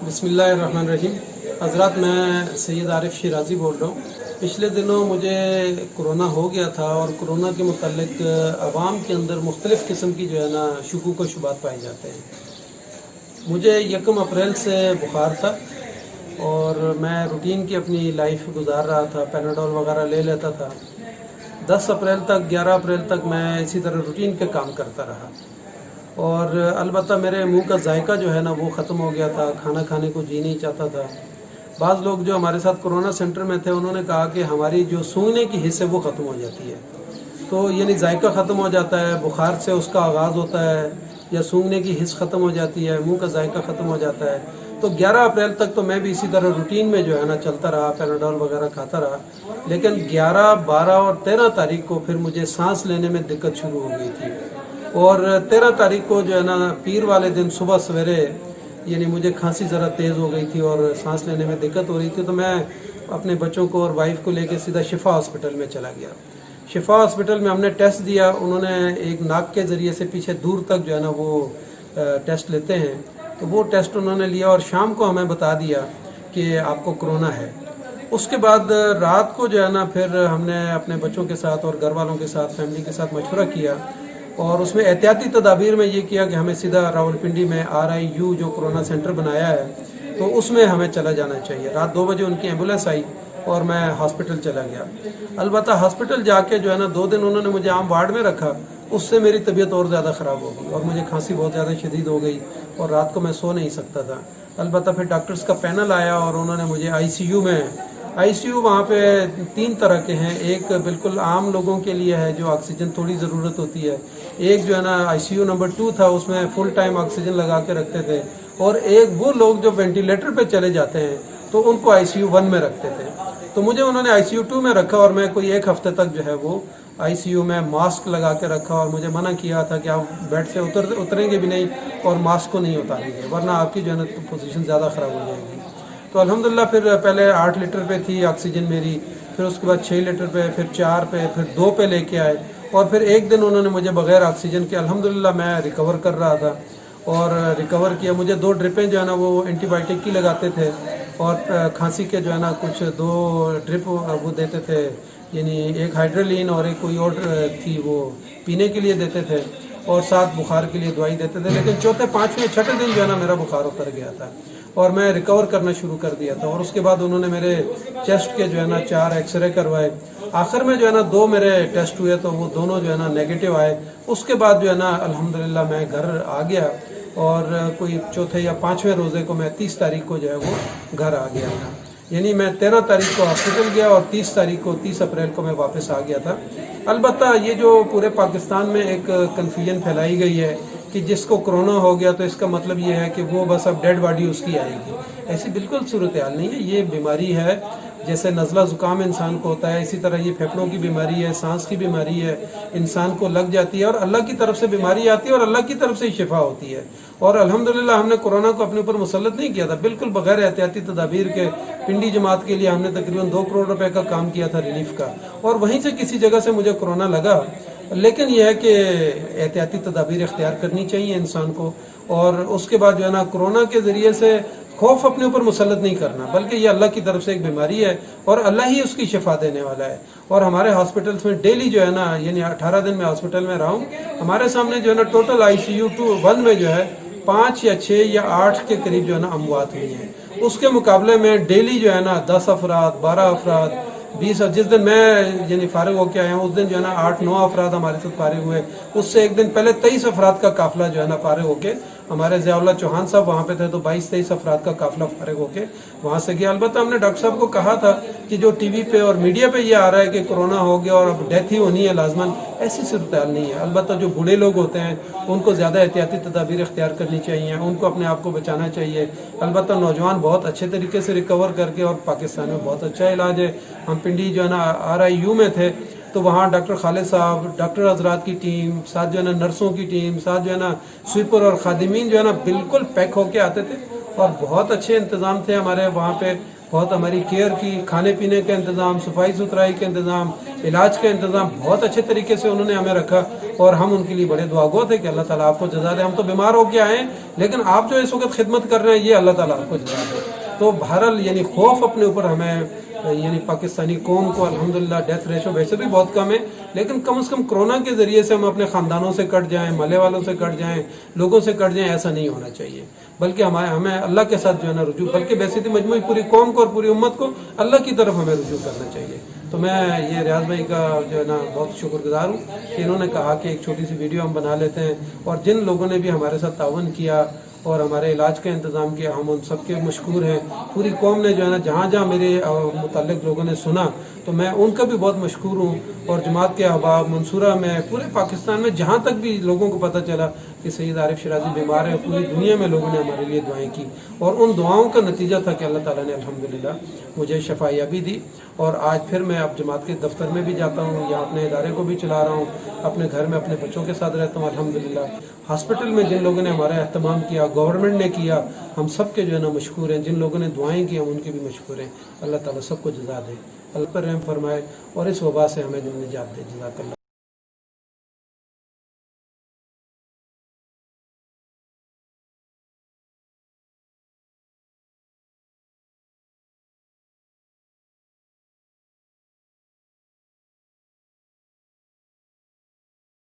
बिस्मिल्लाहिर्रहमानिर्रहीम। हज़रात, मैं सैयद आरिफ शिराज़ी बोल रहा हूँ। पिछले दिनों मुझे कोरोना हो गया था और कोरोना के मुतालिक आवाम के अंदर मुख्तलिफ़ किस्म की जो है ना शुकूक व शुबात पाए जाते हैं। मुझे 1 अप्रैल से बुखार था और मैं रूटीन की अपनी लाइफ गुजार रहा था, पैनाडोल वगैरह ले लेता था। 10 अप्रैल तक 11 अप्रैल तक मैं इसी तरह रूटीन के काम करता रहा और अलबत्ता मेरे मुंह का जायका जो है ना वो ख़त्म हो गया था, खाना खाने को जी नहीं चाहता था। बाज़ लोग जो हमारे साथ कोरोना सेंटर में थे उन्होंने कहा कि हमारी जो सूंघने की हिस्से वो ख़त्म हो जाती है, तो यानी जायका ख़त्म हो जाता है, बुखार से उसका आगाज़ होता है या सूंघने की हिस्स ख़त्म हो जाती है, मुंह का जायका ख़त्म हो जाता है। तो 11 अप्रैल तक तो मैं भी इसी तरह रूटीन में जो है ना चलता रहा, पैनाडोल वगैरह खाता रहा। लेकिन 11, 12 और 13 तारीख को फिर मुझे सांस लेने में दिक्कत शुरू हो गई थी और 13 तारीख को जो है ना पीर वाले दिन सुबह सवेरे यानी मुझे खांसी ज़रा तेज़ हो गई थी और सांस लेने में दिक्कत हो रही थी। तो मैं अपने बच्चों को और वाइफ को लेकर सीधा शिफा हॉस्पिटल में चला गया। शिफा हॉस्पिटल में हमने टेस्ट दिया। उन्होंने एक नाक के ज़रिए से पीछे दूर तक जो है ना वो टेस्ट लेते हैं, तो वो टेस्ट उन्होंने लिया और शाम को हमें बता दिया कि आपको कोरोना है। उसके बाद रात को जो है ना फिर हमने अपने बच्चों के साथ और घर वालों के साथ, फैमिली के साथ मशवरा किया और उसमें एहतियाती तदाबीर में ये किया कि हमें सीधा रावलपिंडी में RIU जो कोरोना सेंटर बनाया है तो उसमें हमें चला जाना चाहिए। रात 2 बजे उनकी एम्बुलेंस आई और मैं हॉस्पिटल चला गया। अलबत्ता हॉस्पिटल जाके जो है ना 2 दिन उन्होंने मुझे आम वार्ड में रखा, उससे मेरी तबीयत और ज़्यादा ख़राब हो गई और मुझे खांसी बहुत ज़्यादा शदीद हो गई और रात को मैं सो नहीं सकता था। अलबत्ता फिर डॉक्टर्स का पैनल आया और उन्होंने मुझे ICU में वहाँ पे 3 तरह के हैं। एक बिल्कुल आम लोगों के लिए है जो ऑक्सीजन थोड़ी ज़रूरत होती है, एक जो है ना ICU नंबर 2 था, उसमें फुल टाइम ऑक्सीजन लगा के रखते थे, और एक वो लोग जो वेंटिलेटर पे चले जाते हैं तो उनको ICU 1 में रखते थे। तो मुझे उन्होंने ICU 2 में रखा और मैं कोई 1 हफ्ते तक जो है वो ICU में मास्क लगा के रखा और मुझे मना किया था कि आप बेड से उतरेंगे भी नहीं और मास्क को नहीं उतारेंगे वरना आपकी जो है ना पोजीशन ज़्यादा ख़राब हो जाएगी। तो अल्हम्दुलिल्लाह फिर पहले 8 लीटर पे थी ऑक्सीजन मेरी, फिर उसके बाद 6 लीटर पे, फिर 4 पे, फिर 2 पे लेके आए और फिर एक दिन उन्होंने मुझे बग़ैर ऑक्सीजन के अल्हम्दुलिल्लाह मैं रिकवर कर रहा था और रिकवर किया। मुझे 2 ड्रिपें जो है ना वो एंटीबायोटिक की लगाते थे और खांसी के जो है ना कुछ 2 ड्रिप वो देते थे, यानी एक हाइड्रोलिन और एक कोई और थी वो पीने के लिए देते थे और साथ बुखार के लिए दवाई देते थे। लेकिन चौथे, पाँचवें, छठे दिन जो है ना मेरा बुखार उतर गया था और मैं रिकवर करना शुरू कर दिया था। और उसके बाद उन्होंने मेरे चेस्ट के जो है ना 4 एक्सरे करवाए। आखिर में जो है ना 2 मेरे टेस्ट हुए तो वो दोनों जो है ना नेगेटिव आए। उसके बाद जो है ना अल्हम्दुलिल्लाह मैं घर आ गया और कोई चौथे या 5वें रोज़े को मैं 30 तारीख को जो है वो घर आ गया था। यानी मैं 13 तारीख को हॉस्पिटल गया और 30 अप्रैल को मैं वापस आ गया था। अलबत्ता ये जो पूरे पाकिस्तान में एक कन्फ्यूजन फैलाई गई है कि जिसको कोरोना हो गया तो इसका मतलब ये है कि वो बस अब डेड बॉडी उसकी आएगी, ऐसी बिल्कुल सूरत हाल नहीं है। ये बीमारी है, जैसे नज़ला ज़ुकाम इंसान को होता है इसी तरह ये फेफड़ों की बीमारी है, सांस की बीमारी है, इंसान को लग जाती है और अल्लाह की तरफ से बीमारी आती है और अल्लाह की तरफ से ही शिफा होती है। और अल्हम्दुलिल्लाह हमने कोरोना को अपने ऊपर मुसल्लत नहीं किया था, बिल्कुल बगैर एहतियाती तदाबीर के। पिंडी जमात के लिए हमने तकरीबन 2 करोड़ रुपए का काम किया था रिलीफ का, और वहीं से किसी जगह से मुझे कोरोना लगा। लेकिन यह है कि एहतियाती तदाबीर इख्तियार करनी चाहिए इंसान को, और उसके बाद जो है ना कोरोना के ज़रिए से खौफ अपने ऊपर मुसल्लत नहीं करना, बल्कि ये अल्लाह की तरफ से एक बीमारी है और अल्लाह ही उसकी शिफा देने वाला है। और हमारे हॉस्पिटल्स में डेली जो है ना, यानी 18 दिन मैं हॉस्पिटल में रहा हूँ, हमारे सामने जो है ना टोटल ICU 1 में जो है 5 या 6 या 8 के करीब जो है ना अमवात हुई हैं। उसके मुकाबले में डेली जो है ना 10 अफराद, 12 अफराद, 20, जिस दिन मैं यानी फारिग होके आया हूँ उस दिन जो है ना 8-9 अफराद हमारे साथ फारिग हुए। उससे एक दिन पहले 23 अफराद का काफिला जो है ना फारिग होके, हमारे ज़ियाउल्लाह चौहान साहब वहाँ पे थे तो 22-23 अफराद का काफिला फारिग होके वहाँ से गया। अलबत्ता हमने डॉक्टर साहब को कहा था कि जो TV पे और मीडिया पे ये आ रहा है कि कोरोना हो गया और अब डेथ ही होनी है लाजमन, ऐसी सूरत हाल नहीं है। अलबत्ता जो बूढ़े लोग होते हैं उनको ज़्यादा एहतियाती तदाबीर इख्तियार करनी चाहिए, उनको अपने आप को बचाना चाहिए। अलबत्ता नौजवान बहुत अच्छे तरीके से रिकवर करके, और पाकिस्तान में बहुत अच्छा इलाज है। हम पिंडी जो है ना RIU में थे तो वहाँ डॉक्टर खालिद साहब, डॉक्टर हजरात की टीम, साथ जो है ना नर्सों की टीम, साथ जो है ना स्वीपर और खादिमीन जो है ना बिल्कुल पैक होके आते थे और बहुत अच्छे इंतज़ाम थे हमारे वहाँ पे। बहुत हमारी केयर की, खाने पीने का इंतज़ाम, सफाई सुथराई का इंतज़ाम, इलाज का इंतज़ाम बहुत अच्छे तरीके से उन्होंने हमें रखा और हम उनके लिए बड़े दुआगो थे कि अल्लाह ताला आपको जज़ा दे। हम तो बीमार हो के आए लेकिन आप जो इस वक्त खिदमत कर रहे हैं ये अल्लाह ताला आपको जज़ा दे। तो बहरहाल यानी खौफ अपने ऊपर हमें यानी पाकिस्तानी कौम को अल्हम्दुलिल्लाह डेथ रेशो वैसे भी बहुत कम है, लेकिन कम से कम कोरोना के ज़रिए से हम अपने ख़ानदानों से कट जाएं, महल्ले वालों से कट जाएं, लोगों से कट जाएं, ऐसा नहीं होना चाहिए। बल्कि हमें अल्लाह के साथ जो है ना रुजू, बल्कि वैसे मजमूई पूरी कौम को और पूरी उम्मत को अल्लाह की तरफ हमें रुजू करना चाहिए। तो मैं ये रियाज भाई का जो है ना बहुत शुक्रगुजार हूँ कि इन्होंने कहा कि एक छोटी सी वीडियो हम बना लेते हैं, और जिन लोगों ने भी हमारे साथ ताउन किया और हमारे इलाज का इंतज़ाम किया हम उन सब के मशकूर हैं। पूरी कौम ने जो है ना जहाँ जहाँ मेरे मुतल्लिक़ लोगों ने सुना तो मैं उनका भी बहुत मशकूर हूँ। और जमात के अहबाब मंसूरा में पूरे पाकिस्तान में जहाँ तक भी लोगों को पता चला कि सैयद आरिफ शिराज़ी बीमार है, पूरी दुनिया में लोगों ने हमारे लिए दुआएं की और उन दुआओं का नतीजा था कि अल्लाह ताला ने अल्हम्दुलिल्लाह मुझे शफायाबी दी। और आज फिर मैं अब जमात के दफ्तर में भी जाता हूँ या अपने इदारे को भी चला रहा हूँ, अपने घर में अपने बच्चों के साथ रहता हूँ अल्हम्दुलिल्लाह। हॉस्पिटल में जिन लोगों ने हमारा एहतमाम किया, गवर्नमेंट ने किया, हम सब के जो है ना मशकूर हैं। जिन लोगों ने दुआएं की हम उनके भी मशकूर हैं। अल्लाह ताला सबको जज़ा दे, अल्लाह पर रहम फरमाए और इस वबा से हमें निजात दे। जज़ाकल्लाह।